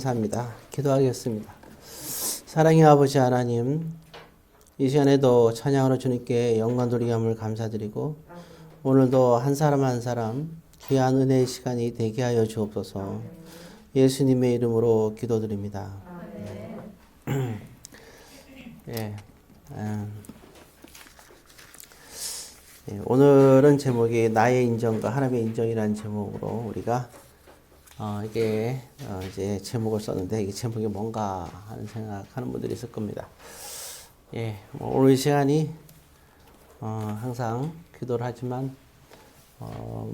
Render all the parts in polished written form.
감사합니다. 기도하겠습니다. 사랑의 아버지 하나님, 이 시간에도 찬양으로 주님께 영광 돌리게 함을 감사드리고 오늘도 한 사람 한 사람 귀한 은혜의 시간이 되게 하여 주옵소서. 예수님의 이름으로 기도드립니다. 예, 오늘은 제목이 나의 인정과 하나님의 인정이라는 제목으로 우리가 이제 제목을 썼는데 이게 제목이 뭔가 하는 생각하는 분들이 있을 겁니다. 예, 오늘 이 시간이 항상 기도를 하지만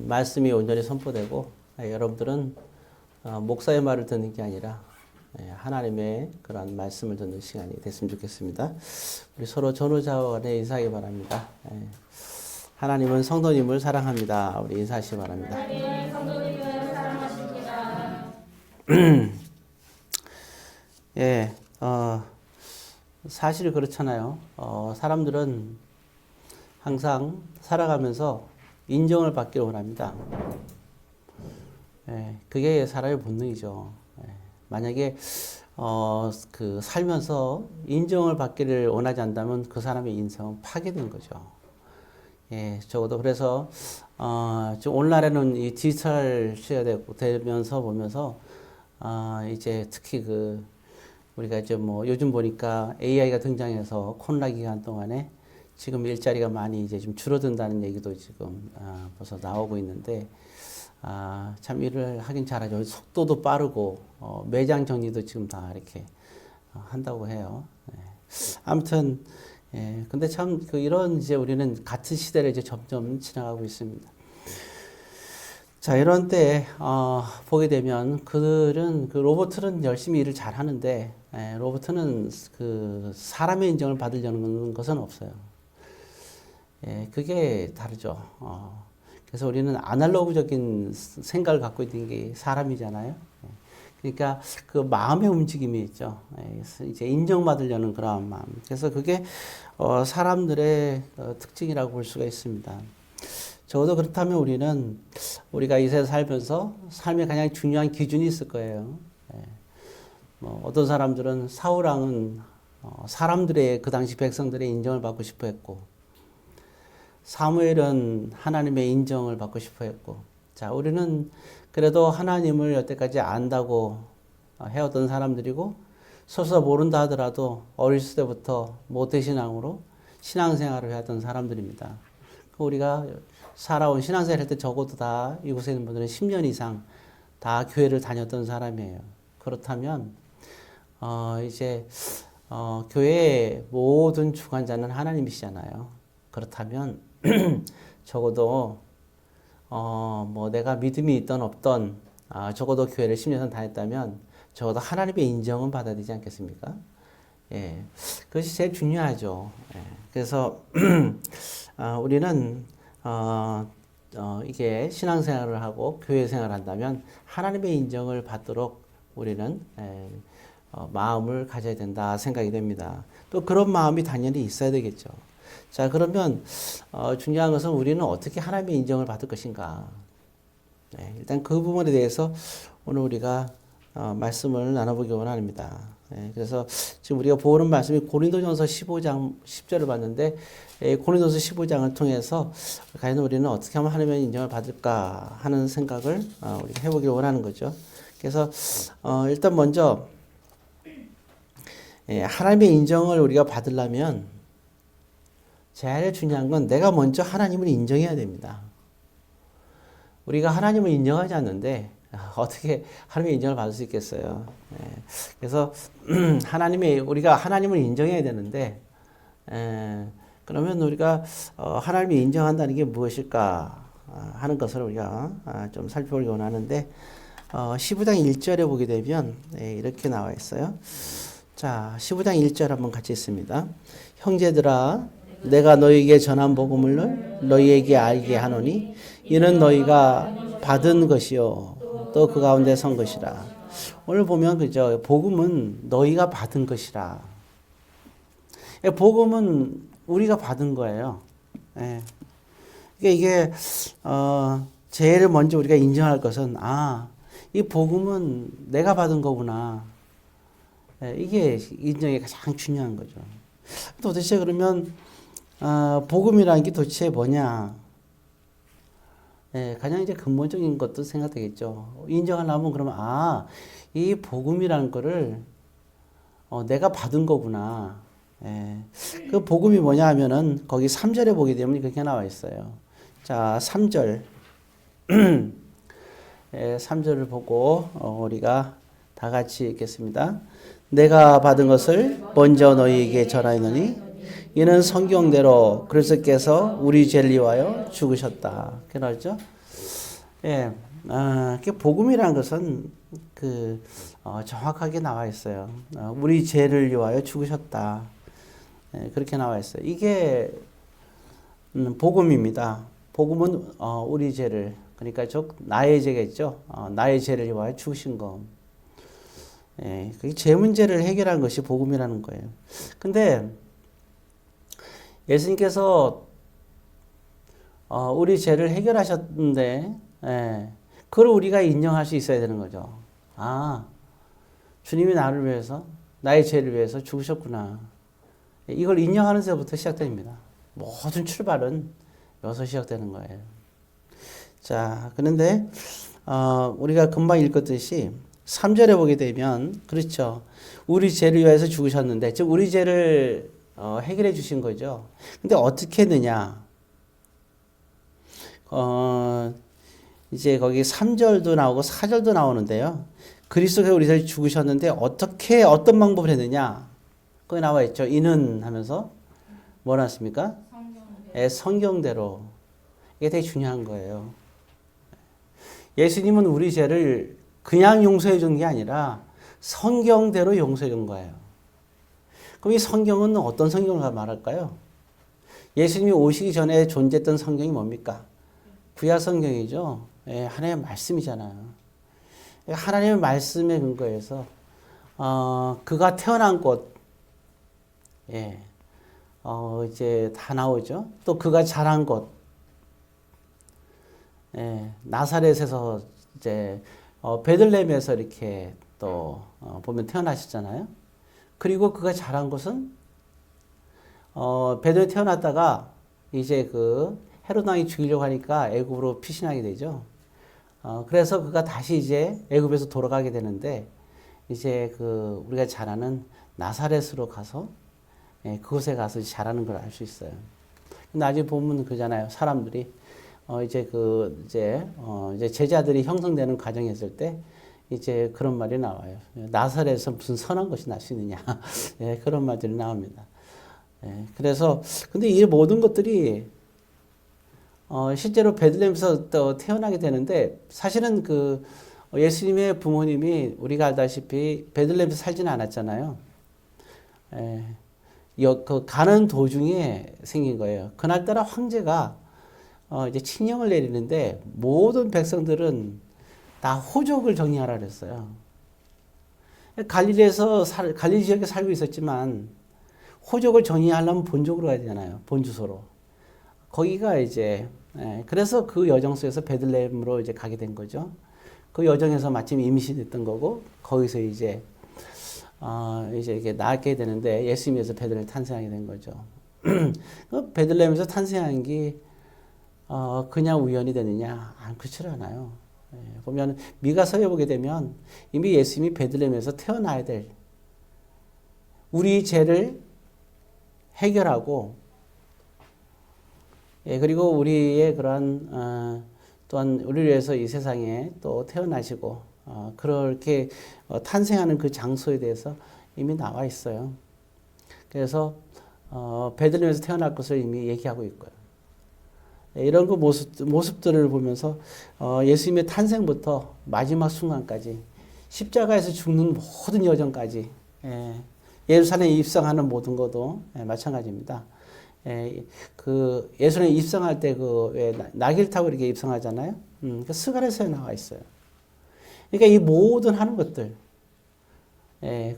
말씀이 온전히 선포되고 여러분들은 목사의 말을 듣는 게 아니라 하나님의 그런 말씀을 듣는 시간이 됐으면 좋겠습니다. 우리 서로 전후자와 간에 인사하기 바랍니다. 하나님은 성도님을 사랑합니다. 우리 인사하시기 바랍니다. 하나님은 성도님을 사랑하십니다. 예, 사실 그렇잖아요. 사람들은 항상 살아가면서 인정을 받기를 원합니다. 예, 그게 사람의 본능이죠. 예, 만약에 살면서 인정을 받기를 원하지 않다면 그 사람의 인생은 파괴된 거죠. 예, 적어도 그래서 지금 오늘날에는 이 디지털 시대가 되면서 보면서 이제 특히 우리가 이제 요즘 보니까 AI가 등장해서 코로나 기간 동안에 지금 일자리가 많이 이제 좀 줄어든다는 얘기도 지금 벌써 나오고 있는데 참 일을 하긴 잘하죠. 속도도 빠르고 매장 정리도 지금 다 이렇게 한다고 해요. 예. 아무튼 예, 근데 참 이런 이제 우리는 같은 시대를 이제 점점 지나가고 있습니다. 자, 이런 때 보게 되면 그들은 로봇은 열심히 일을 잘 하는데 로봇은 사람의 인정을 받으려는 것은 없어요. 예, 그게 다르죠. 그래서 우리는 아날로그적인 생각을 갖고 있는 게 사람이잖아요. 그러니까 그 마음의 움직임이 있죠. 이제 인정받으려는 그런 마음. 그래서 그게 사람들의 특징이라고 볼 수가 있습니다. 적어도 그렇다면 우리가 이 세상에 살면서 삶의 가장 중요한 기준이 있을 거예요. 어떤 사람들은 사울왕은 사람들의 그 당시 백성들의 인정을 받고 싶어 했고 사무엘은 하나님의 인정을 받고 싶어 했고 자, 우리는 그래도 하나님을 여태까지 안다고 해왔던 사람들이고 서서 모른다 하더라도 어렸을 때부터 모태신앙으로 신앙생활을 해왔던 사람들입니다. 우리가 살아온 신앙생활 할 때 적어도 다 이곳에 있는 분들은 10년 이상 다 교회를 다녔던 사람이에요. 그렇다면 이제 교회의 모든 주관자는 하나님이시잖아요. 그렇다면 적어도 내가 믿음이 있던 없던 적어도 교회를 10년 이상 다녔다면 적어도 하나님의 인정은 받아야 되지 않겠습니까? 예, 그것이 제일 중요하죠. 예, 그래서 우리는 이게 신앙생활을 하고 교회 생활을 한다면 하나님의 인정을 받도록 우리는 마음을 가져야 된다 생각이 됩니다. 또 그런 마음이 당연히 있어야 되겠죠. 자, 그러면 중요한 것은 우리는 어떻게 하나님의 인정을 받을 것인가. 네, 일단 그 부분에 대해서 오늘 우리가 말씀을 나눠보기 원합니다. 네, 그래서 지금 우리가 보는 말씀이 고린도전서 15장 10절을 봤는데 고린도전서 15장을 통해서 과연 우리는 어떻게 하면 하나님의 인정을 받을까 하는 생각을 우리가 해보기 원하는 거죠. 그래서 일단 먼저 하나님의 인정을 우리가 받으려면 제일 중요한 건 내가 먼저 하나님을 인정해야 됩니다. 우리가 하나님을 인정하지 않는데 어떻게 하나님의 인정을 받을 수 있겠어요? 그래서 우리가 하나님을 인정해야 되는데 그러면 우리가 하나님을 인정한다는 게 무엇일까 하는 것을 우리가 좀 살펴보기 원하는데 15장 1절에 보게 되면 이렇게 나와 있어요. 자, 15장 1절 한번 같이 읽습니다. 형제들아 내가 너희에게 전한 복음을 너희에게 알게 하노니 이는 너희가 받은 것이요 또 그 가운데 선 것이라. 오늘 보면 그죠? 복음은 너희가 받은 것이라. 복음은 우리가 받은 거예요. 예. 이게 제일 먼저 우리가 인정할 것은 이 복음은 내가 받은 거구나. 이게 인정이 가장 중요한 거죠. 도대체 그러면 복음이라는 게 도대체 뭐냐? 가장 이제 근본적인 것도 생각되겠죠. 인정하려면 그러면 이 복음이라는 거를 내가 받은 거구나. 그 복음이 뭐냐 하면은 거기 3절에 보게 되면 그렇게 나와 있어요. 자, 3절. 3절을 보고 우리가 다 같이 읽겠습니다. 내가 받은 것을 먼저 너희에게 전하노니 이는 성경대로 그리스도께서 우리 죄를 위하여 죽으셨다. 그렇게 나왔죠? 복음이라는 것은 정확하게 나와 있어요. 우리 죄를 위하여 죽으셨다. 그렇게 나와 있어요. 이게 복음입니다. 복음은 우리 죄를, 그러니까 나의 죄겠죠. 나의 죄를 위하여 죽으신 것. 그게 죄 문제를 해결한 것이 복음이라는 거예요. 근데 예수님께서 우리 죄를 해결하셨는데, 그걸 우리가 인정할 수 있어야 되는 거죠. 주님이 나를 위해서, 나의 죄를 위해서 죽으셨구나. 이걸 인정하는 데부터 시작됩니다. 모든 출발은 여기서 시작되는 거예요. 자, 그런데 우리가 금방 읽었듯이 3절에 보게 되면, 그렇죠. 우리 죄를 위해서 죽으셨는데, 즉 우리 죄를 해결해 주신 거죠. 근데 어떻게 했느냐? 이제 거기 3절도 나오고 4절도 나오는데요. 그리스도께서 우리 죄를 죽으셨는데 어떤 방법을 했느냐? 거기 나와 있죠. 이는 하면서 뭐라 했습니까? 성경대로. 이게 되게 중요한 거예요. 예수님은 우리 죄를 그냥 용서해 준 게 아니라 성경대로 용서해 준 거예요. 그럼 이 성경은 어떤 성경을 말할까요? 예수님이 오시기 전에 존재했던 성경이 뭡니까? 구약 성경이죠. 하나님의 말씀이잖아요. 하나님의 말씀에 근거해서 그가 태어난 곳, 이제 다 나오죠. 또 그가 자란 곳, 나사렛에서 이제 베들레헴에서 이렇게 또 보면 태어나셨잖아요. 그리고 그가 자란 곳은 베들레헴에 태어났다가 이제 헤롯 왕이 죽이려고 하니까 애굽으로 피신하게 되죠. 그래서 그가 다시 이제 애굽에서 돌아가게 되는데 이제 우리가 잘 아는 나사렛으로 가서 그곳에 가서 자라는 걸 알 수 있어요. 나중에 보면 그잖아요. 사람들이 이제 제자들이 형성되는 과정이 있을 때 이제 그런 말이 나와요. 나사렛에서 무슨 선한 것이 날 수 있느냐. 그런 말들이 나옵니다. 그래서 근데 이 모든 것들이 실제로 베들레헴에서 또 태어나게 되는데 사실은 예수님의 부모님이 우리가 알다시피 베들레헴에서 살지는 않았잖아요. 가는 도중에 생긴 거예요. 그날따라 황제가 이제 칙령을 내리는데 모든 백성들은 다 호족을 정리하라 그랬어요. 갈릴리 지역에 살고 있었지만 호족을 정리하려면 본족으로 가야 되잖아요. 본주소로. 거기가 이제 그래서 그 여정 속에서 베들레헴으로 이제 가게 된 거죠. 그 여정에서 마침 임신했던 거고 거기서 이제 이게 낳게 되는데 예수님에서 베들레헴에 탄생하게 된 거죠. 베들레헴에서 탄생한 게 그냥 우연이 되느냐? 그렇지 않아요. 보면 미가서에 보게 되면 이미 예수님이 베들레헴에서 태어나야 될 우리 죄를 해결하고 그리고 우리의 그러한 또한 우리를 위해서 이 세상에 또 태어나시고 그렇게 탄생하는 그 장소에 대해서 이미 나와 있어요. 그래서 베들레헴에서 태어날 것을 이미 얘기하고 있고요. 이런 모습들을 보면서 예수님의 탄생부터 마지막 순간까지 십자가에서 죽는 모든 여정까지 예루살렘에 입성하는 모든 것도 마찬가지입니다. 예수님 입성할 때 왜 나귀를 타고 이렇게 입성하잖아요. 그 스가랴서에 나와 있어요. 그러니까 이 모든 하는 것들.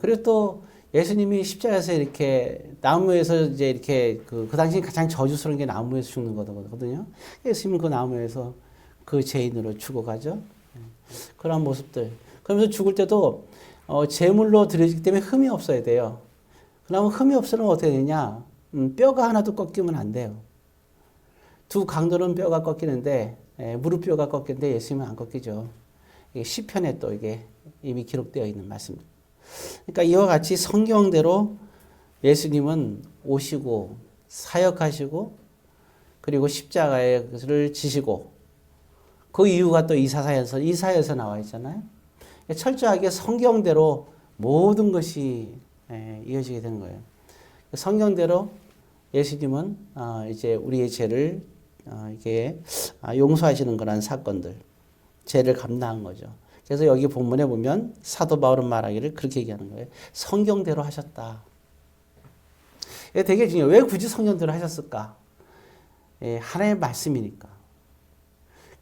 그리고 또 예수님이 십자가에서 이렇게 나무에서 이제 이렇게 그 당시 가장 저주스러운 게 나무에서 죽는 거거든요. 예수님은 그 나무에서 그 죄인으로 죽어가죠. 그런 모습들. 그러면서 죽을 때도 제물로 드려지기 때문에 흠이 없어야 돼요. 그러면 흠이 없으면 어떻게 되냐? 뼈가 하나도 꺾이면 안 돼요. 두 강도는 뼈가 꺾이는데 무릎뼈가 꺾이는데 예수님은 안 꺾이죠. 이게 시편에 또 이게 이미 기록되어 있는 말씀입니다. 그러니까 이와 같이 성경대로 예수님은 오시고 사역하시고 그리고 십자가를 지시고 그 이유가 또 이사야에서 나와 있잖아요. 철저하게 성경대로 모든 것이 이어지게 되는 거예요. 성경대로 예수님은 이제 우리의 죄를 이게 용서하시는 그런 사건들, 죄를 감당한 거죠. 그래서 여기 본문에 보면 사도 바울은 말하기를 그렇게 얘기하는 거예요. 성경대로 하셨다. 이게 되게 중요해요. 왜 굳이 성경대로 하셨을까? 하나님의 말씀이니까.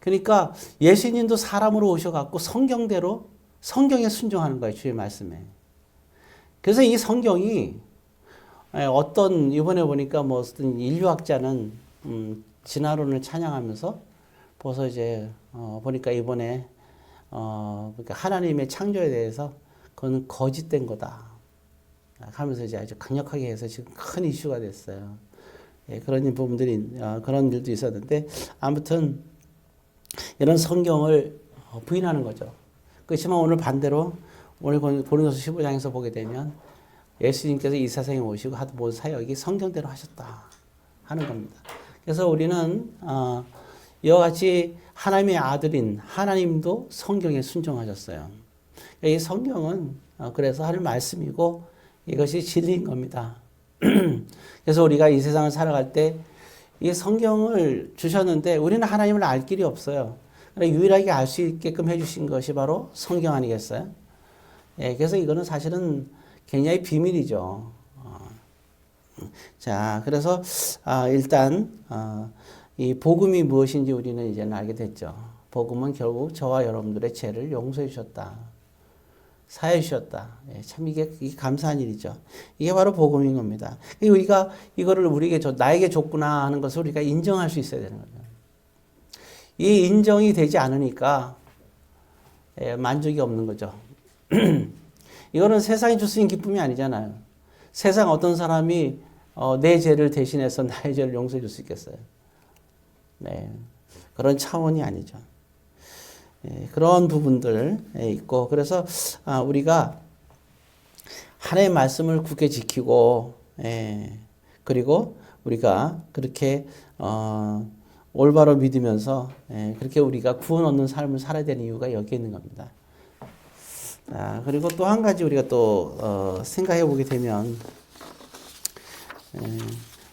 그러니까 예수님도 사람으로 오셔갖고 성경대로 성경에 순종하는 거예요. 주의 말씀에. 그래서 이 성경이 어떤 이번에 보니까 뭐 어떤 인류학자는 진화론을 찬양하면서 벌써 이제 보니까 이번에 그러니까 하나님의 창조에 대해서 그건 거짓된 거다 하면서 이제 아주 강력하게 해서 지금 큰 이슈가 됐어요. 그런 부분들이 그런 일도 있었는데 아무튼 이런 성경을 부인하는 거죠. 그렇지만 오늘 반대로 오늘 고린도서 15장에서 보게 되면 예수님께서 이 세상에 오시고 하도 모든 사역이 성경대로 하셨다 하는 겁니다. 그래서 우리는 이와 같이 하나님의 아들인 하나님도 성경에 순종하셨어요. 이 성경은 그래서 하나님 말씀이고 이것이 진리인 겁니다. 그래서 우리가 이 세상을 살아갈 때 이 성경을 주셨는데 우리는 하나님을 알 길이 없어요. 유일하게 알 수 있게끔 해주신 것이 바로 성경 아니겠어요? 그래서 이거는 사실은 굉장히 비밀이죠. 자, 그래서 일단 이 복음이 무엇인지 우리는 이제는 알게 됐죠. 복음은 결국 저와 여러분들의 죄를 용서해 주셨다. 사해 주셨다. 참 이게 감사한 일이죠. 이게 바로 복음인 겁니다. 우리가 이거를 우리에게 나에게 줬구나 하는 것을 우리가 인정할 수 있어야 되는 거죠. 이 인정이 되지 않으니까 만족이 없는 거죠. 이거는 세상이 줄 수 있는 기쁨이 아니잖아요. 세상 어떤 사람이 내 죄를 대신해서 나의 죄를 용서해 줄 수 있겠어요? 네, 그런 차원이 아니죠. 그런 부분들 있고 그래서 우리가 하나님의 말씀을 굳게 지키고 그리고 우리가 그렇게 올바로 믿으면서 그렇게 우리가 구원 얻는 삶을 살아야 되는 이유가 여기에 있는 겁니다. 그리고 또 한 가지 우리가 또 생각해 보게 되면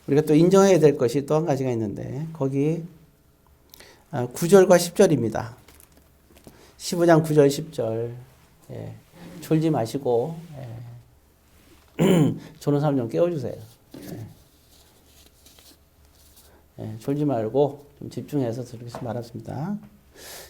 우리가 또 인정해야 될 것이 또 한 가지가 있는데 거기 9절과 10절입니다. 15장 9절 10절 졸지 마시고 조는 사람 좀 깨워주세요. 졸지 말고 좀 집중해서 들으겠습니다. 말합니다.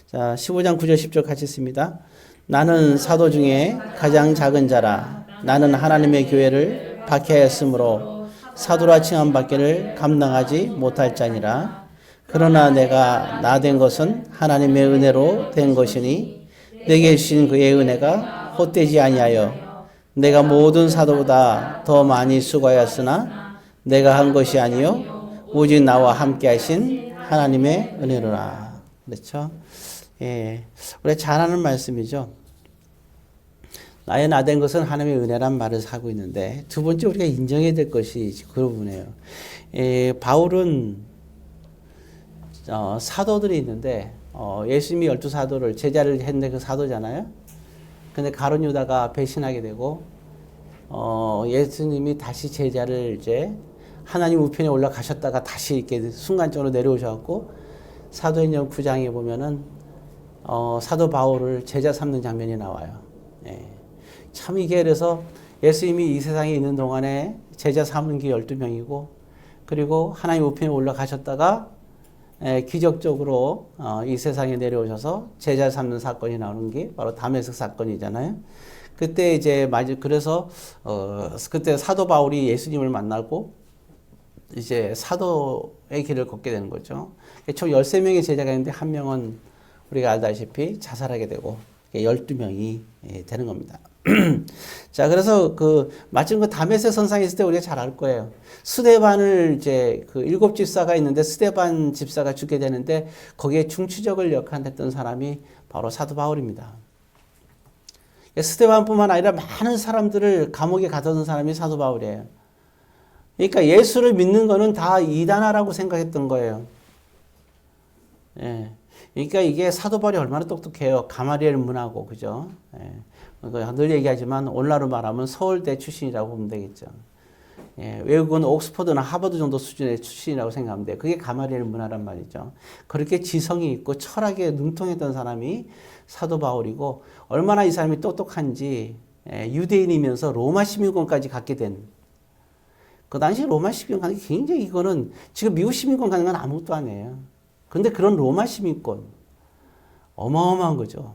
자, 15장 9절 10절 같이 씁니다. 나는 사도 중에 가장 작은 자라. 나는 하나님의 교회를 박해하였으므로 사도라 칭함 받기를 감당하지 못할 자니라. 그러나 내가 나 된 것은 하나님의 은혜로 된 것이니 내게 주신 그의 은혜가 헛되지 아니하여 내가 모든 사도보다 더 많이 수고하였으나 내가 한 것이 아니요 오직 나와 함께 하신 하나님의 은혜로라. 그렇죠? 우리가 잘 아는 말씀이죠. 나의 나 된 것은 하나님의 은혜란 말을 하고 있는데 두 번째 우리가 인정해야 될 것이 그 부분이에요. 바울은 사도들이 있는데 예수님이 12사도를 제자를 했는데 그 사도잖아요. 근데 가룟 유다가 배신하게 되고 예수님이 다시 제자를 이제 하나님 우편에 올라가셨다가 다시 이렇게 순간적으로 내려오셔갖고 사도행전 9장에 보면은 사도 바울을 제자 삼는 장면이 나와요. 참 이게 그래서 예수님이 이 세상에 있는 동안에 제자 삼는 게 12명이고 그리고 하나님 우편에 올라가셨다가 기적적으로 이 세상에 내려오셔서 제자 삼는 사건이 나오는 게 바로 다메섹 사건이잖아요. 그때 이제 그래서 그때 사도 바울이 예수님을 만나고 이제 사도의 길을 걷게 되는 거죠. 총 13명의 제자가 있는데 한 명은 우리가 알다시피 자살하게 되고 12명이 되는 겁니다. 자, 그래서 마침 다메섹 선상에 있을 때 우리가 잘 알 거예요. 스데반을 이제 7집사가 있는데 스데반 집사가 죽게 되는데 거기에 중추적을 역할했던 사람이 바로 사도 바울입니다. 스데반뿐만 아니라 많은 사람들을 감옥에 가둬둔 사람이 사도 바울이에요. 그러니까 예수를 믿는 거는 다 이단화라고 생각했던 거예요. 예. 그러니까 이게 사도 바울이 얼마나 똑똑해요. 가마리엘 문하고, 그죠? 예. 늘 얘기하지만 오늘날로 말하면 서울대 출신이라고 보면 되겠죠. 예. 외국은 옥스퍼드나 하버드 정도 수준의 출신이라고 생각하면 돼요. 그게 가마리엘 문화란 말이죠. 그렇게 지성이 있고 철학에 능통했던 사람이 사도 바울이고 얼마나 이 사람이 똑똑한지 유대인이면서 로마 시민권까지 갖게 된 그 당시 로마 시민권 가는 게 굉장히 이거는 지금 미국 시민권 가는 건 아무것도 아니에요. 근데 그런 로마 시민권 어마어마한 거죠.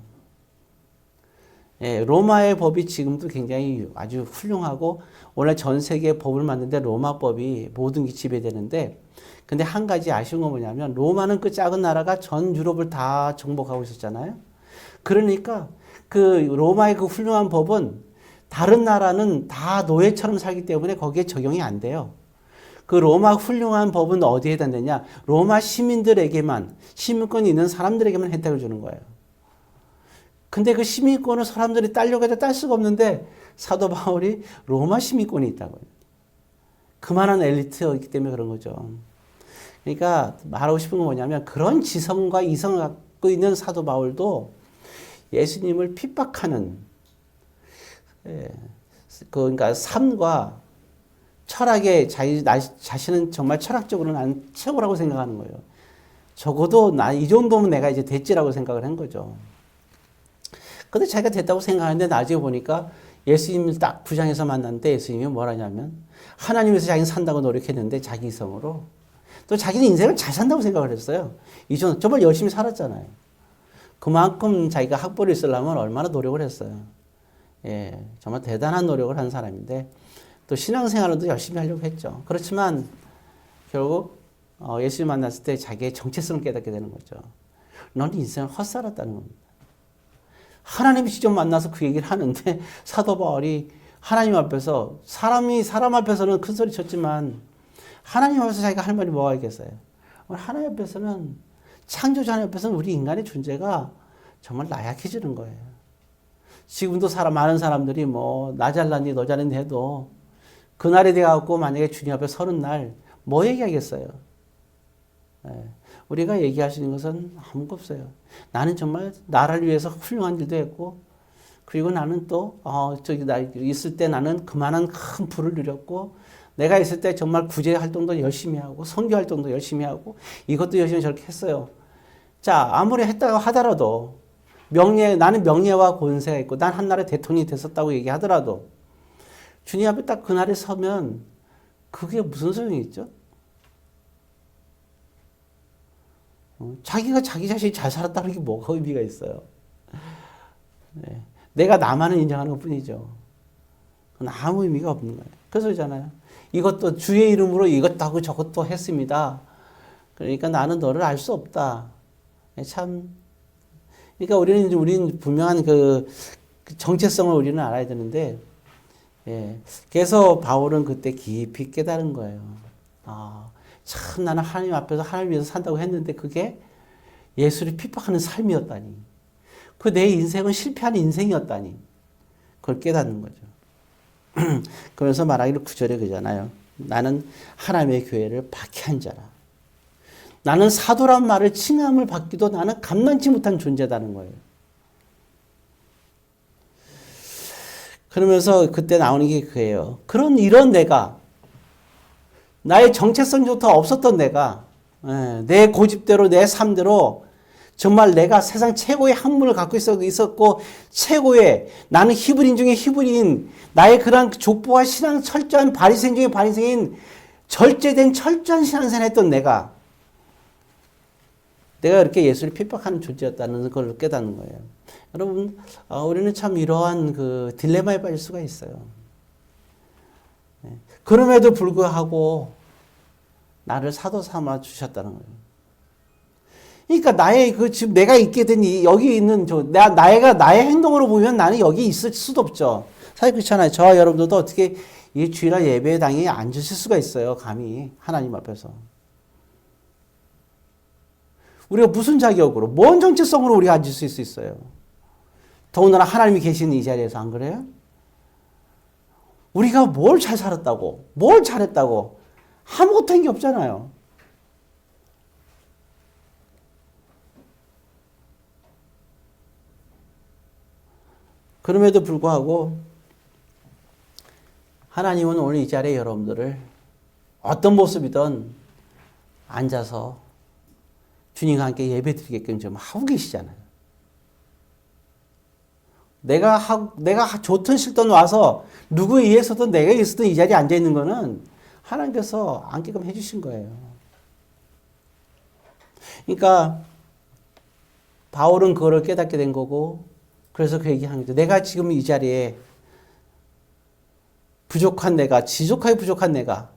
예, 로마의 법이 지금도 굉장히 아주 훌륭하고 원래 전 세계 법을 만드는데 로마법이 모든 게 지배되는데 근데 한 가지 아쉬운 건 뭐냐면 로마는 그 작은 나라가 전 유럽을 다 정복하고 있었잖아요. 그러니까 로마의 그 훌륭한 법은 다른 나라는 다 노예처럼 살기 때문에 거기에 적용이 안 돼요. 그 로마 훌륭한 법은 어디에 해당되냐? 로마 시민들에게만, 시민권이 있는 사람들에게만 혜택을 주는 거예요. 근데 그 시민권을 사람들이 따려고 해도 딸 수가 없는데 사도 바울이 로마 시민권이 있다고요. 그만한 엘리트였기 때문에 그런 거죠. 그러니까 말하고 싶은 건 뭐냐면 그런 지성과 이성을 갖고 있는 사도 바울도 예수님을 핍박하는 그러니까 삶과 철학에 자신은 정말 철학적으로 난 최고라고 생각하는 거예요. 적어도 이 정도면 내가 이제 됐지라고 생각을 한 거죠. 근데 자기가 됐다고 생각하는데 나중에 보니까 예수님을 딱 부장에서 만났는데 예수님이 뭐라냐면 하나님에서 자기는 산다고 노력했는데 자기 이성으로 또 자기는 인생을 잘 산다고 생각을 했어요. 정말 열심히 살았잖아요. 그만큼 자기가 학벌을 쓰려면 얼마나 노력을 했어요. 예, 정말 대단한 노력을 한 사람인데 또 신앙생활도 열심히 하려고 했죠. 그렇지만 결국 예수님 만났을 때 자기의 정체성을 깨닫게 되는 거죠. 너는 인생을 헛살았다는 겁니다. 하나님이 직접 만나서 그 얘기를 하는데 사도 바울이 하나님 앞에서 사람 앞에서는 큰 소리 쳤지만 하나님 앞에서 자기가 할 말이 뭐가 있겠어요. 하나님 앞에서는 창조주 하나님 앞에서는 우리 인간의 존재가 정말 나약해지는 거예요. 지금도 많은 사람들이 나 잘났니 너 잘났니 해도 그날이 돼갖고 만약에 주님 앞에 서는 날 뭐 얘기하겠어요. 우리가 얘기할 수 있는 것은 아무것도 없어요. 나는 정말 나를 위해서 훌륭한 일도 했고 그리고 나는 또 나 있을 때 나는 그만한 큰 부를 누렸고 내가 있을 때 정말 구제 활동도 열심히 하고 선교 활동도 열심히 하고 이것도 열심히 저렇게 했어요. 자, 아무리 했다고 하더라도 나는 명예와 권세가 있고 난 한나라의 대통령이 됐었다고 얘기하더라도 주님 앞에 딱 그날에 서면 그게 무슨 소용이 있죠? 자기가 자기 자신이 잘 살았다는 게 뭐가 의미가 있어요? 네. 내가 나만을 인정하는 것 뿐이죠. 그건 아무 의미가 없는 거예요. 그래서 그러잖아요. 이것도 주의 이름으로 이것도 하고 저것도 했습니다. 그러니까 나는 너를 알 수 없다. 참. 그러니까 우리는 분명한 그 정체성을 우리는 알아야 되는데, 예. 그래서 바울은 그때 깊이 깨달은 거예요. 참 나는 하나님 앞에서 하나님 위해서 산다고 했는데 그게 예수를 핍박하는 삶이었다니. 그 내 인생은 실패하는 인생이었다니. 그걸 깨닫는 거죠. 그래서 말하기를 9절에 그러잖아요. 나는 하나님의 교회를 박해한 자라. 나는 사도란 말을 칭함을 받기도 나는 감당치 못한 존재다는 거예요. 그러면서 그때 나오는 게 그예요. 이런 내가 나의 정체성조차 없었던 내가 내 고집대로 내 삶대로 정말 내가 세상 최고의 학문을 갖고 있었고 최고의 나는 히브리인 중에 히브리인 나의 그런 족보와 신앙 철저한 바리새인 중에 바리새인 절제된 철저한 신앙생활을 했던 내가 그렇게 예수를 핍박하는 존재였다는 걸 깨닫는 거예요. 여러분 우리는 참 이러한 그 딜레마에 빠질 수가 있어요. 그럼에도 불구하고 나를 사도 삼아 주셨다는 거예요. 그러니까 나의 지금 내가 있게 된 여기 있는 나의 행동으로 보면 나는 여기 있을 수도 없죠. 사실 그렇잖아요. 저와 여러분들도 어떻게 이 주일날 예배에 당연히 앉으실 수가 있어요. 감히 하나님 앞에서. 우리가 무슨 자격으로, 뭔 정체성으로 우리가 앉을 수 있어요? 더군다나 하나님이 계시는 이 자리에서 안 그래요? 우리가 뭘 잘 살았다고, 뭘 잘했다고, 아무것도 한 게 없잖아요. 그럼에도 불구하고 하나님은 오늘 이 자리에 여러분들을 어떤 모습이든 앉아서 주님과 함께 예배 드리게끔 좀 하고 계시잖아요. 내가 좋든 싫든 와서 누구에 의해서든 내가 있었던 이 자리에 앉아 있는 거는 하나님께서 앉게끔 해주신 거예요. 그러니까 바울은 그거를 깨닫게 된 거고, 그래서 그 얘기하는 거죠. 내가 지금 이 자리에 부족한 내가, 지족하게 부족한 내가,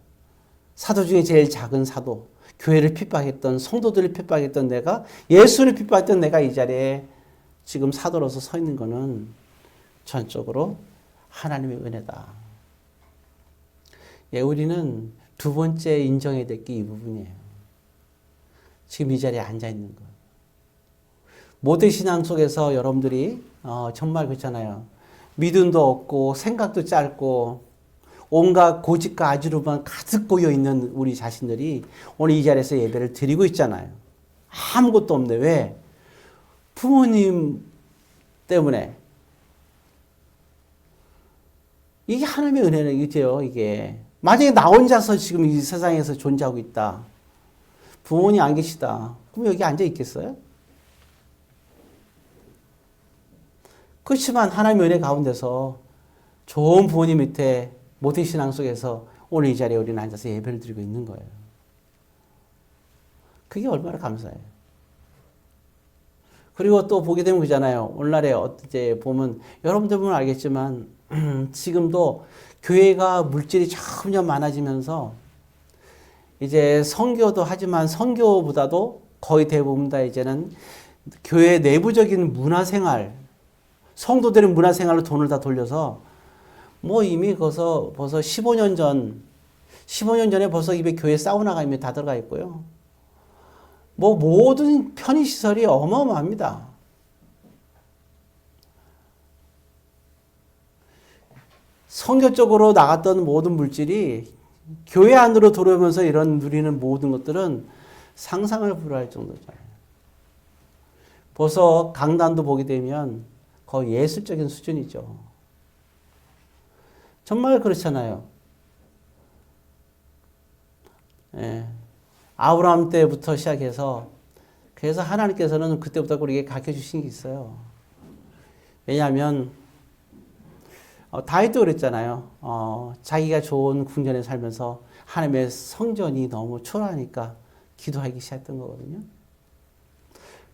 사도 중에 제일 작은 사도, 교회를 핍박했던, 성도들을 핍박했던 내가, 예수를 핍박했던 내가 이 자리에 지금 사도로서 서 있는 거는 전적으로 하나님의 은혜다. 예, 우리는 두 번째 인정해야 될 게 이 부분이에요. 지금 이 자리에 앉아 있는 것. 모태신앙 속에서 여러분들이 정말 그렇잖아요. 믿음도 없고 생각도 짧고 온갖 고집과 아주로만 가득 보여 있는 우리 자신들이 오늘 이 자리에서 예배를 드리고 있잖아요. 아무것도 없네. 왜? 부모님 때문에. 이게 하나님의 은혜는 이제요, 이게. 만약에 나 혼자서 지금 이 세상에서 존재하고 있다. 부모님 안 계시다. 그럼 여기 앉아 있겠어요? 그렇지만 하나님의 은혜 가운데서 좋은 부모님 밑에 모태신앙 속에서 오늘 이 자리에 우리는 앉아서 예배를 드리고 있는 거예요. 그게 얼마나 감사해요. 그리고 또 보게 되면 그잖아요. 오늘날에 이제 보면 여러분들 보면 알겠지만 지금도 교회가 물질이 점점 많아지면서 이제 선교도 하지만 선교보다도 거의 대부분 다 이제는 교회 내부적인 문화생활, 성도들의 문화생활로 돈을 다 돌려서 뭐 이미 벌써 15년 전에 벌써 입에 교회 사우나가 이미 다 들어가 있고요. 뭐 모든 편의시설이 어마어마합니다. 선교적으로 나갔던 모든 물질이 교회 안으로 들어오면서 이런 누리는 모든 것들은 상상을 불허할 정도잖아요. 벌써 강단도 보게 되면 거의 예술적인 수준이죠. 정말 그렇잖아요. 예. 아브라함 때부터 시작해서 그래서 하나님께서는 그때부터 우리에게 가르쳐 주신 게 있어요. 왜냐하면 다윗도 그랬잖아요. 자기가 좋은 궁전에 살면서 하나님의 성전이 너무 초라하니까 기도하기 시작했던 거거든요.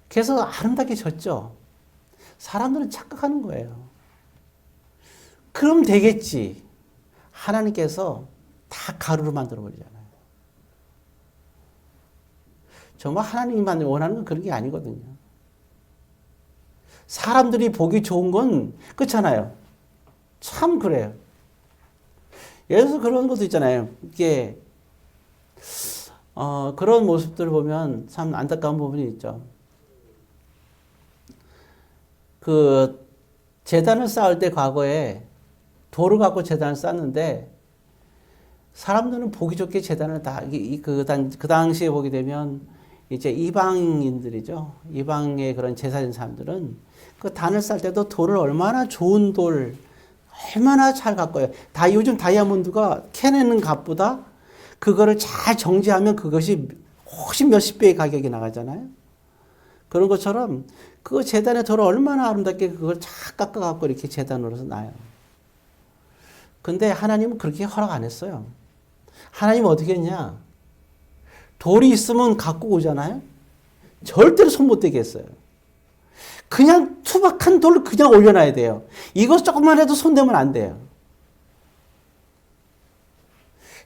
그래서 아름답게 졌죠. 사람들은 착각하는 거예요. 그럼 되겠지. 하나님께서 다 가루로 만들어 버리잖아요. 정말 하나님만 원하는 건 그런 게 아니거든요. 사람들이 보기 좋은 건 그렇잖아요. 참 그래요. 예를 들어서 그런 것도 있잖아요. 이게 그런 모습들을 보면 참 안타까운 부분이 있죠. 그 제단을 쌓을 때 과거에 돌을 갖고 제단을 쌓는데 사람들은 보기 좋게 제단을 다 그 당시에 보게 되면 이제 이방인들이죠. 이방의 그런 제사진 사람들은 그 단을 쌓을 때도 돌을 얼마나 좋은 돌, 얼마나 잘 갖고요. 요즘 다이아몬드가 캐내는 값보다 그거를 잘 정지하면 그것이 훨씬 몇십 배의 가격이 나가잖아요. 그런 것처럼 그 제단의 돌을 얼마나 아름답게 그걸 잘 깎아갖고 이렇게 제단으로서 놔요. 근데 하나님은 그렇게 허락 안 했어요. 하나님은 어떻게 했냐? 돌이 있으면 갖고 오잖아요? 절대로 손 못 대게 했어요. 그냥 투박한 돌을 그냥 올려놔야 돼요. 이것 조금만 해도 손대면 안 돼요.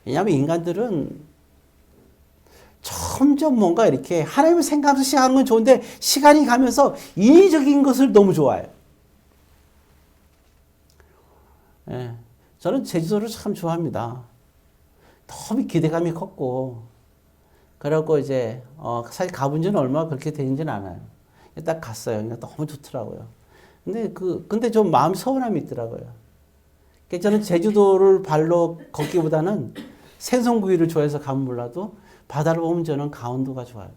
왜냐하면 인간들은 점점 뭔가 이렇게 하나님을 생각하면서 시작하는 건 좋은데 시간이 가면서 인위적인 것을 너무 좋아해요. 예, 저는 제주도를 참 좋아합니다. 너무 기대감이 컸고 그래갖고 이제 사실 가본 지는 얼마 그렇게 되는지는 않아요. 딱 갔어요. 그러니까 너무 좋더라고요. 근데 좀 마음 서운함이 있더라고요. 그러니까 저는 제주도를 발로 걷기보다는 생선구이를 좋아해서 가면 몰라도 바다를 보면 저는 강원도가 좋아요.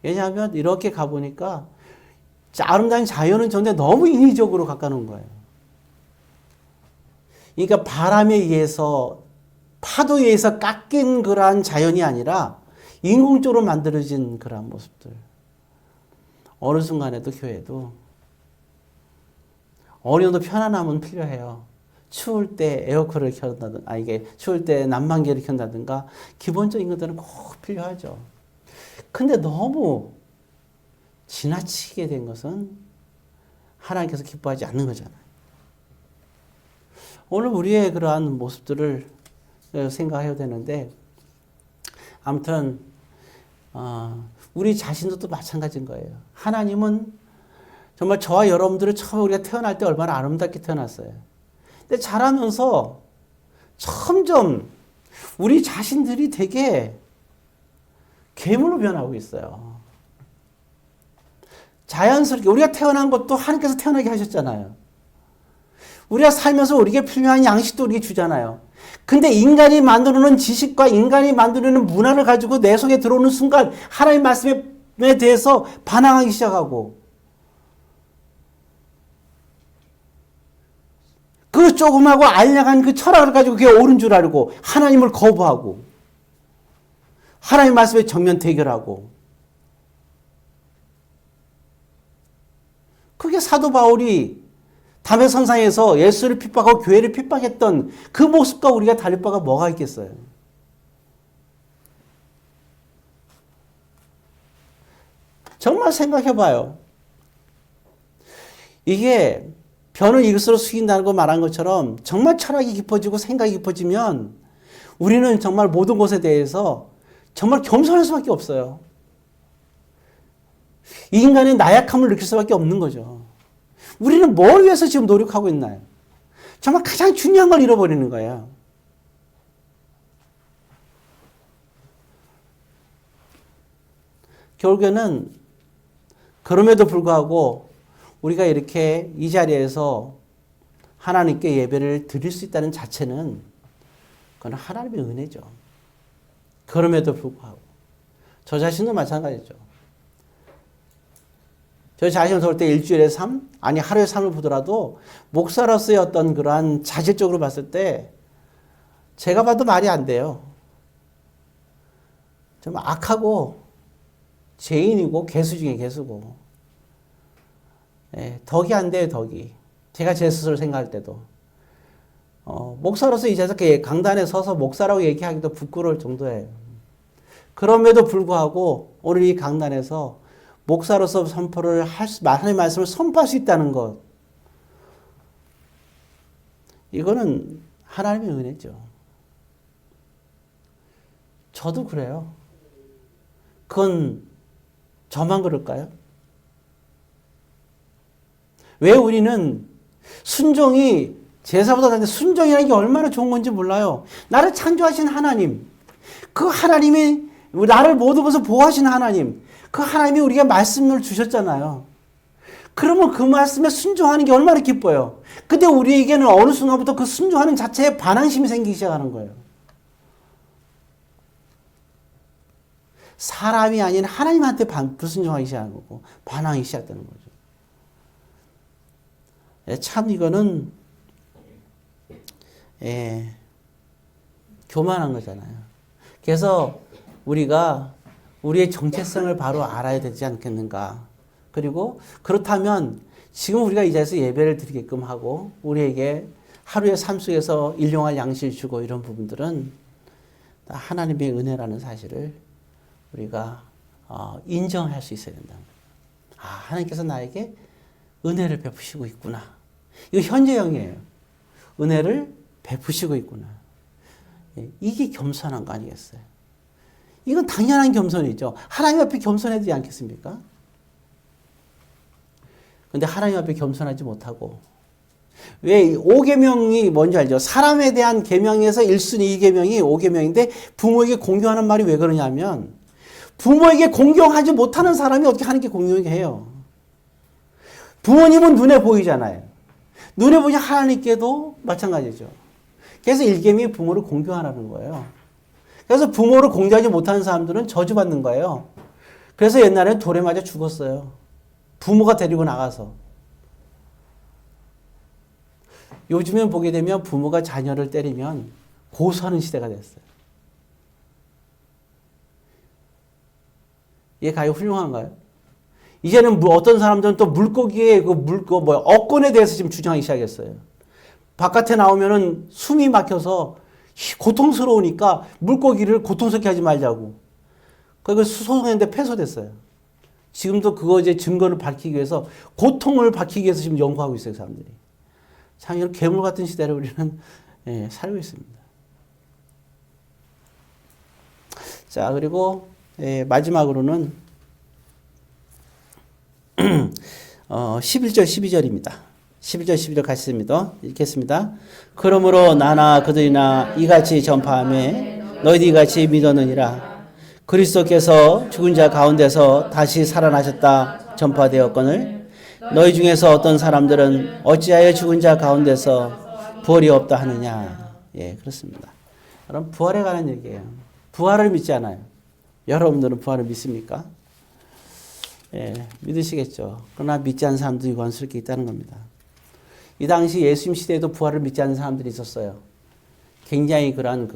왜냐하면 이렇게 가보니까 아름다운 자연은 좋은데 너무 인위적으로 가까운 거예요. 그러니까 바람에 의해서 파도에 의해서 깎인 그러한 자연이 아니라 인공적으로 만들어진 그러한 모습들. 어느 순간에도 교회도 어느 정도 편안함은 필요해요. 추울 때 에어컨을 켠다든가, 이게 추울 때 난방기를 켠다든가, 기본적인 것들은 꼭 필요하죠. 근데 너무 지나치게 된 것은 하나님께서 기뻐하지 않는 거잖아요. 오늘 우리의 그러한 모습들을 생각해야 되는데, 아무튼, 우리 자신도 또 마찬가지인 거예요. 하나님은 정말 저와 여러분들을 처음 우리가 태어날 때 얼마나 아름답게 태어났어요. 근데 자라면서 점점 우리 자신들이 되게 괴물로 변하고 있어요. 자연스럽게 우리가 태어난 것도 하나님께서 태어나게 하셨잖아요. 우리가 살면서 우리에게 필요한 양식도 우리에게 주잖아요. 근데 인간이 만들어놓은 지식과 인간이 만들어놓은 문화를 가지고 내 속에 들어오는 순간 하나님 말씀에 대해서 반항하기 시작하고 그 조그마고 알량한 그 철학을 가지고 그게 옳은 줄 알고 하나님을 거부하고 하나님 말씀에 정면 대결하고 그게 사도 바울이 담의 선상에서 예수를 핍박하고 교회를 핍박했던 그 모습과 우리가 다를 바가 뭐가 있겠어요? 정말 생각해봐요. 이게 변을 이것으로 숙인다는 거 말한 것처럼 정말 철학이 깊어지고 생각이 깊어지면 우리는 정말 모든 것에 대해서 정말 겸손할 수밖에 없어요. 이 인간의 나약함을 느낄 수밖에 없는 거죠. 우리는 뭘 위해서 지금 노력하고 있나요? 정말 가장 중요한 걸 잃어버리는 거예요. 결국에는 그럼에도 불구하고 우리가 이렇게 이 자리에서 하나님께 예배를 드릴 수 있다는 자체는 그건 하나님의 은혜죠. 그럼에도 불구하고 저 자신도 마찬가지죠. 저 자신을 볼 때 일주일에 3, 아니 하루에 3을 보더라도 목사로서의 어떤 그러한 자질적으로 봤을 때 제가 봐도 말이 안 돼요. 좀 악하고 죄인이고 개수 중에 개수고 덕이 안 돼요, 덕이. 제가 제 스스로 생각할 때도. 목사로서 이 자리에 강단에 서서 목사라고 얘기하기도 부끄러울 정도예요. 그럼에도 불구하고 오늘 이 강단에서 목사로서 선포를 하나님의 말씀을 선포할 수 있다는 것. 이거는 하나님의 은혜죠. 저도 그래요. 그건 저만 그럴까요? 왜 우리는 순종이 제사보다 다른데 순종이라는 게 얼마나 좋은 건지 몰라요. 나를 창조하신 하나님, 그 하나님이 나를 모든 것을 보호하신 하나님, 그 하나님이 우리가 말씀을 주셨잖아요. 그러면 그 말씀에 순종하는 게 얼마나 기뻐요. 근데 우리에게는 어느 순간부터 그 순종하는 자체에 반항심이 생기기 시작하는 거예요. 사람이 아닌 하나님한테 불순종하기 시작하는 거고 반항이 시작되는 거죠. 참 이거는 교만한 거잖아요. 그래서 우리가 우리의 정체성을 바로 알아야 되지 않겠는가. 그리고 그렇다면 지금 우리가 이 자리에서 예배를 드리게끔 하고 우리에게 하루의 삶 속에서 일용할 양식을 주고 이런 부분들은 다 하나님의 은혜라는 사실을 우리가 인정할 수 있어야 된다. 하나님께서 나에게 은혜를 베푸시고 있구나. 이거 현재형이에요. 은혜를 베푸시고 있구나. 이게 겸손한 거 아니겠어요? 이건 당연한 겸손이죠. 하나님 앞에 겸손해야 되지 않겠습니까? 근데 하나님 앞에 겸손하지 못하고, 왜 5계명이 뭔지 알죠? 사람에 대한 계명에서 1순위 2계명이 5계명인데 부모에게 공경하는 말이 왜 그러냐면, 부모에게 공경하지 못하는 사람이 어떻게 하나님께 공경해요? 부모님은 눈에 보이잖아요. 눈에 보이지 하나님께도 마찬가지죠. 그래서 1계명이 부모를 공경하라는 거예요. 그래서 부모를 공경하지 못하는 사람들은 저주받는 거예요. 그래서 옛날에 돌에 맞아 죽었어요. 부모가 데리고 나가서. 요즘엔 보게 되면 부모가 자녀를 때리면 고소하는 시대가 됐어요. 이게 가요 훌륭한가요? 이제는 어떤 사람들은 또 물고기의 어권에 대해서 지금 주장하기 시작했어요. 바깥에 나오면은 숨이 막혀서 고통스러우니까 물고기를 고통스럽게 하지 말자고. 그걸 소송했는데 패소됐어요. 지금도 그거 이제 증거를 밝히기 위해서, 고통을 밝히기 위해서 지금 연구하고 있어요, 사람들이. 참, 이런 괴물 같은 시대를 우리는 살고 있습니다. 자, 그리고 마지막으로는 11절, 12절입니다. 11절, 12절 같이 씁니다. 읽겠습니다. 그러므로 나나 그들이나 이같이 전파하며 너희들이 같이 믿었느니라. 그리스도께서 죽은 자 가운데서 다시 살아나셨다 전파되었거늘 너희 중에서 어떤 사람들은 어찌하여 죽은 자 가운데서 부활이 없다 하느냐. 예, 그렇습니다. 여러분, 부활에 관한 얘기예요. 부활을 믿지 않아요. 여러분들은 부활을 믿습니까? 예, 믿으시겠죠. 그러나 믿지 않는 사람들이 관스럽게 있다는 겁니다. 이 당시 예수님 시대에도 부활을 믿지 않는 사람들이 있었어요. 굉장히 그러한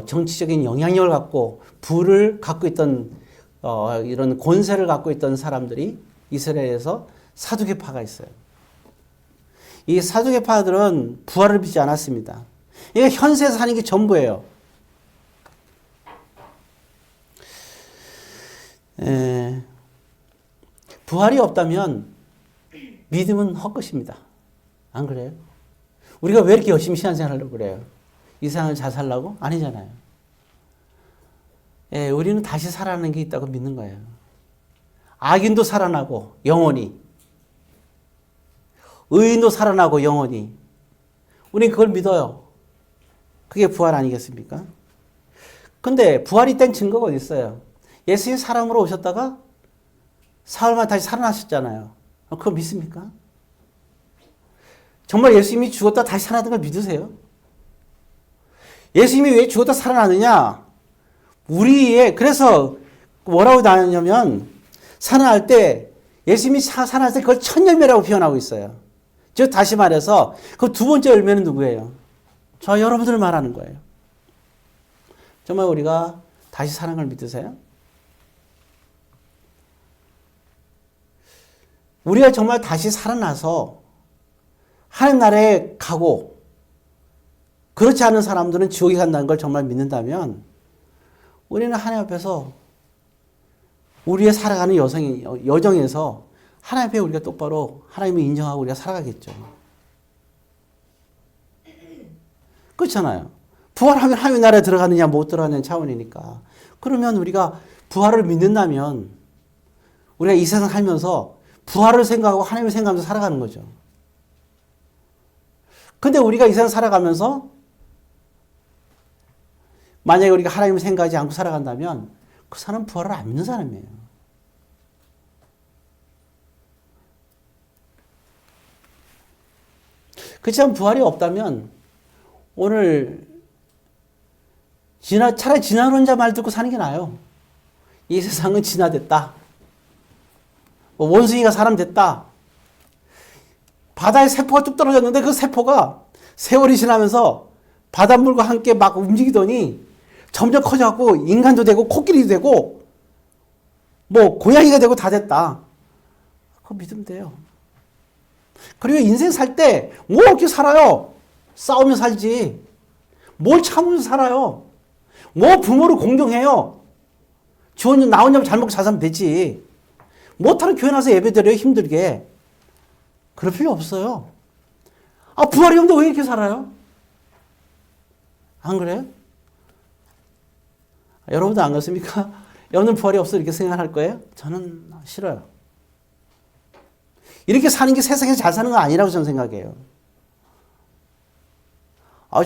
정치적인 영향력을 갖고 부를 갖고 있던 이런 권세를 갖고 있던 사람들이 이스라엘에서 사두개파가 있어요. 이 사두개파들은 부활을 믿지 않았습니다. 이게 현세에서 사는 게 전부예요. 부활이 없다면 믿음은 헛것입니다. 안 그래요? 우리가 왜 이렇게 열심히 신앙생활 하려고 그래요? 이 세상을 잘 살라고? 아니잖아요. 예, 우리는 다시 살아나는 게 있다고 믿는 거예요. 악인도 살아나고 영원히, 의인도 살아나고 영원히, 우리는 그걸 믿어요. 그게 부활 아니겠습니까? 근데 부활이 된 증거가 어디 있어요? 예수님 사람으로 오셨다가 사흘 만에 다시 살아나셨잖아요. 그거 믿습니까? 정말 예수님이 죽었다 다시 살아나는 걸 믿으세요? 예수님이 왜 죽었다 살아나느냐? 그래서 뭐라고 나왔냐면, 살아날 때, 예수님이 살아날 때 그걸 첫 열매라고 표현하고 있어요. 즉, 다시 말해서, 그 두 번째 열매는 누구예요? 저 여러분들을 말하는 거예요. 정말 우리가 다시 살아난 걸 믿으세요? 우리가 정말 다시 살아나서 하나님 나라에 가고, 그렇지 않은 사람들은 지옥에 간다는 걸 정말 믿는다면 우리는 하나님 앞에서 우리의 살아가는 여정에서 하나님 앞에 우리가 똑바로 하나님을 인정하고 우리가 살아가겠죠. 그렇잖아요. 부활하면 하나님 나라에 들어가느냐 못 들어가느냐 차원이니까. 그러면 우리가 부활을 믿는다면 우리가 이 세상 살면서 부활을 생각하고 하나님을 생각하면서 살아가는 거죠. 근데 우리가 이 세상 살아가면서 만약에 우리가 하나님을 생각하지 않고 살아간다면 그 사람은 부활을 안 믿는 사람이에요. 그렇지만 부활이 없다면 오늘 차라리 지나간 자 말 듣고 사는 게 나아요. 이 세상은 진화됐다. 원숭이가 사람 됐다. 바다에 세포가 뚝 떨어졌는데 그 세포가 세월이 지나면서 바닷물과 함께 막 움직이더니 점점 커져갖고 인간도 되고 코끼리도 되고 뭐 고양이가 되고 다 됐다. 그거 믿으면 돼요. 그리고 인생 살 때 뭐 이렇게 살아요? 싸우며 살지. 뭘 참으면서 살아요? 뭐 부모를 공경해요? 나 혼자 잘 먹고 잘 살면 되지. 못하는 교회 나서 예배 드려요, 힘들게. 그럴 필요 없어요. 부활이 없는데 왜 이렇게 살아요? 안 그래요? 여러분도 안 그렇습니까? 여러분 부활이 없어 이렇게 생각할 거예요? 저는 싫어요. 이렇게 사는 게 세상에서 잘 사는 거 아니라고 저는 생각해요.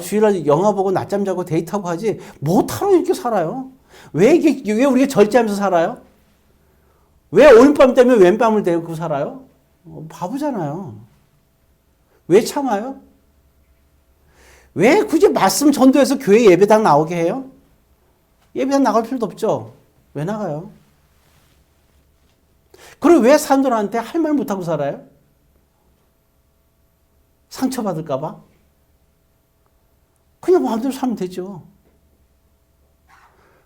주일날 영화 보고 낮잠 자고 데이트하고 하지 못하러 이렇게 살아요. 왜 우리가 절제하면서 살아요? 왜 오른밤 때문에 왼밤을 대고 살아요? 바보잖아요. 왜 참아요? 왜 굳이 말씀 전도해서 교회 예배당 나오게 해요? 예배당 나갈 필요도 없죠. 왜 나가요? 그리고 왜 사람들한테 할 말 못하고 살아요? 상처받을까봐? 그냥 마음대로 살면 되죠.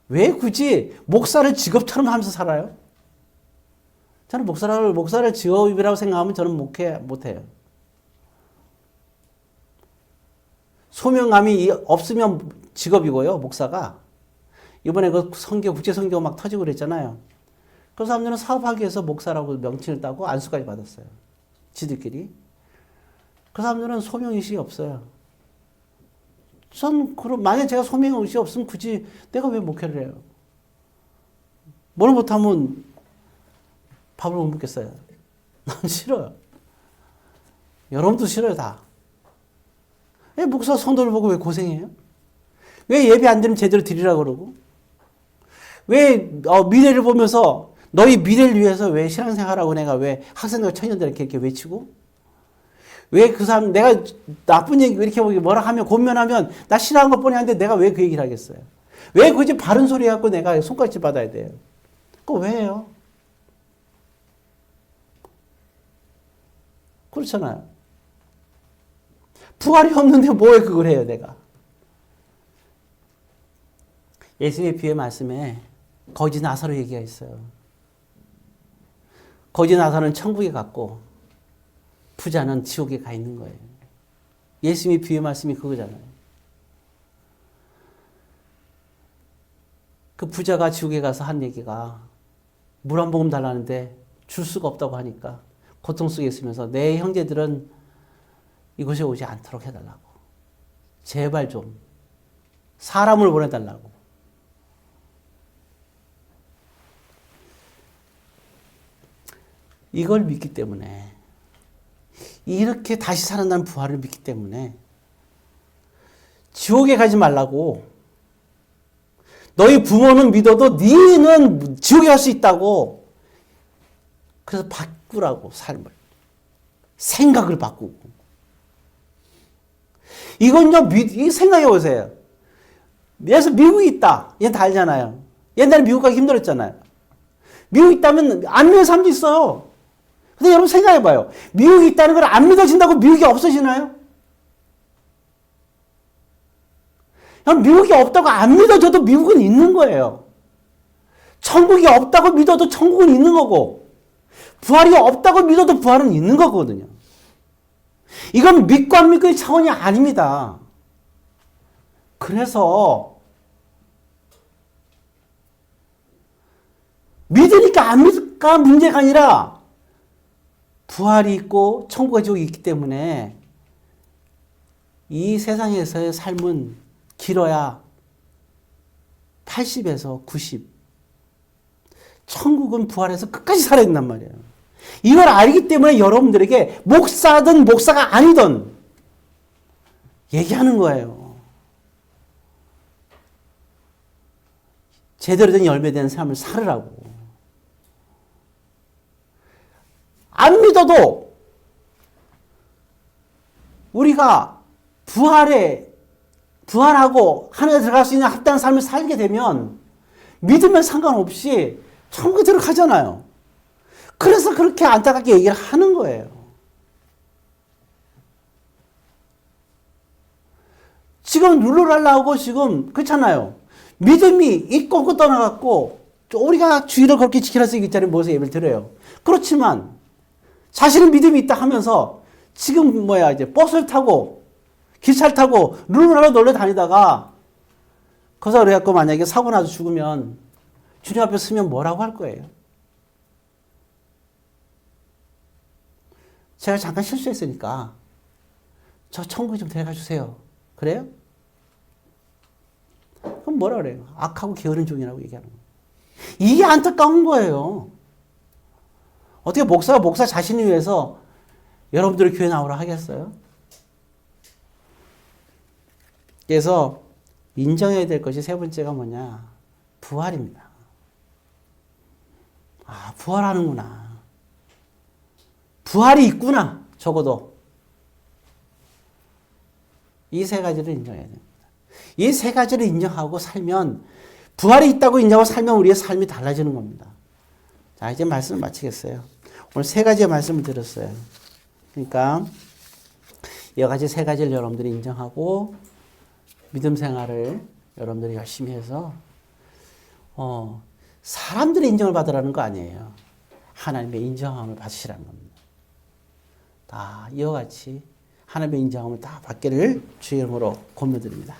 왜 굳이 목사를 직업처럼 하면서 살아요? 저는 목사를 직업이라고 생각하면 저는 못해요. 소명감이 없으면 직업이고요, 목사가. 이번에 그 국제 선교 막 터지고 그랬잖아요. 그 사람들은 사업하기 위해서 목사라고 명칭을 따고 안수까지 받았어요. 지들끼리. 그 사람들은 소명의식이 없어요. 만약에 제가 소명의식이 없으면 굳이 내가 왜 목회를 해요? 뭘 못하면 밥을 못 먹겠어요. 난 싫어요. 여러분도 싫어요, 다. 왜 목사 성도를 보고 왜 고생해요? 왜 예배 안 드리면 제대로 드리라고 그러고? 왜 미래를 보면서 너희 미래를 위해서 왜 신앙생활하고 내가 왜 학생들 청년들한테 이렇게 외치고? 왜 그 사람 내가 나쁜 얘기 이렇게 뭐라 하면 권면하면 나 싫어하는 것 뻔히 하는데 내가 왜 그 얘기를 하겠어요? 왜 굳이 바른 소리 갖고 내가 손가락질 받아야 돼요? 그거 왜 해요? 그렇잖아요. 부활이 없는데 뭘 그걸 해요, 내가? 예수님의 비유의 말씀에 거지 나사로 얘기가 있어요. 거지 나사로는 천국에 갔고 부자는 지옥에 가 있는 거예요. 예수님의 비유의 말씀이 그거잖아요. 그 부자가 지옥에 가서 한 얘기가 물 한 모금 달라는데 줄 수가 없다고 하니까 고통 속에 있으면서 내 형제들은 이곳에 오지 않도록 해달라고. 제발 좀 사람을 보내달라고. 이걸 믿기 때문에 이렇게 다시 살아난 부활을 믿기 때문에 지옥에 가지 말라고. 너희 부모는 믿어도 너희는 지옥에 갈 수 있다고. 그래서 바꾸라고 삶을. 생각을 바꾸고. 이건요, 생각해 보세요. 그래서 미국이 있다. 얘 다 알잖아요. 옛날에 미국 가기 힘들었잖아요. 미국 있다면 안 믿는 사람도 있어요. 근데 여러분 생각해 봐요. 미국이 있다는 걸 안 믿어진다고 미국이 없어지나요? 미국이 없다고 안 믿어져도 미국은 있는 거예요. 천국이 없다고 믿어도 천국은 있는 거고, 부활이 없다고 믿어도 부활은 있는 거거든요. 이건 믿고 안 믿고의 차원이 아닙니다. 그래서 믿으니까 안 믿을까 문제가 아니라 부활이 있고 천국과 지옥이 있기 때문에 이 세상에서의 삶은 길어야 80에서 90. 천국은 부활해서 끝까지 살아야 된단 말이에요. 이걸 알기 때문에 여러분들에게 목사든 목사가 아니든 얘기하는 거예요. 제대로 된 열매된 삶을 살으라고. 안 믿어도 우리가 부활하고 하늘에 들어갈 수 있는 합당한 삶을 살게 되면 믿으면 상관없이 천국에 들어가잖아요. 그래서 그렇게 안타깝게 얘기를 하는 거예요. 지금 룰루랄라하고 지금 그렇잖아요. 믿음이 있고 없고 떠나갔고 우리가 주의를 그렇게 지키라 수 있기 때문에 모여서 예배를 드려요. 그렇지만 자신은 믿음이 있다 하면서 지금 이제 버스를 타고 기차를 타고 룰루랄라 놀러 다니다가 거기서 그래갖고 만약에 사고 나서 죽으면 주님 앞에 서면 뭐라고 할 거예요? 제가 잠깐 실수했으니까 저 천국에 좀 데려가 주세요. 그래요? 그럼 뭐라 그래요? 악하고 게으른 종이라고 얘기하는 거예요. 이게 안타까운 거예요. 어떻게 목사가 목사 자신을 위해서 여러분들이 교회 나오라 하겠어요? 그래서 인정해야 될 것이 세 번째가 뭐냐? 부활입니다. 아, 부활하는구나. 부활이 있구나. 적어도. 이 세 가지를 인정해야 됩니다. 이 세 가지를 인정하고 살면, 부활이 있다고 인정하고 살면 우리의 삶이 달라지는 겁니다. 자, 이제 말씀을 마치겠어요. 오늘 세 가지의 말씀을 드렸어요. 그러니까 여러 가지 세 가지를 여러분들이 인정하고 믿음 생활을 여러분들이 열심히 해서 사람들의 인정을 받으라는 거 아니에요. 하나님의 인정함을 받으시라는 겁니다. 다 이와 같이 하나님의 인정함을 다 받기를 주의 이름으로 권면드립니다.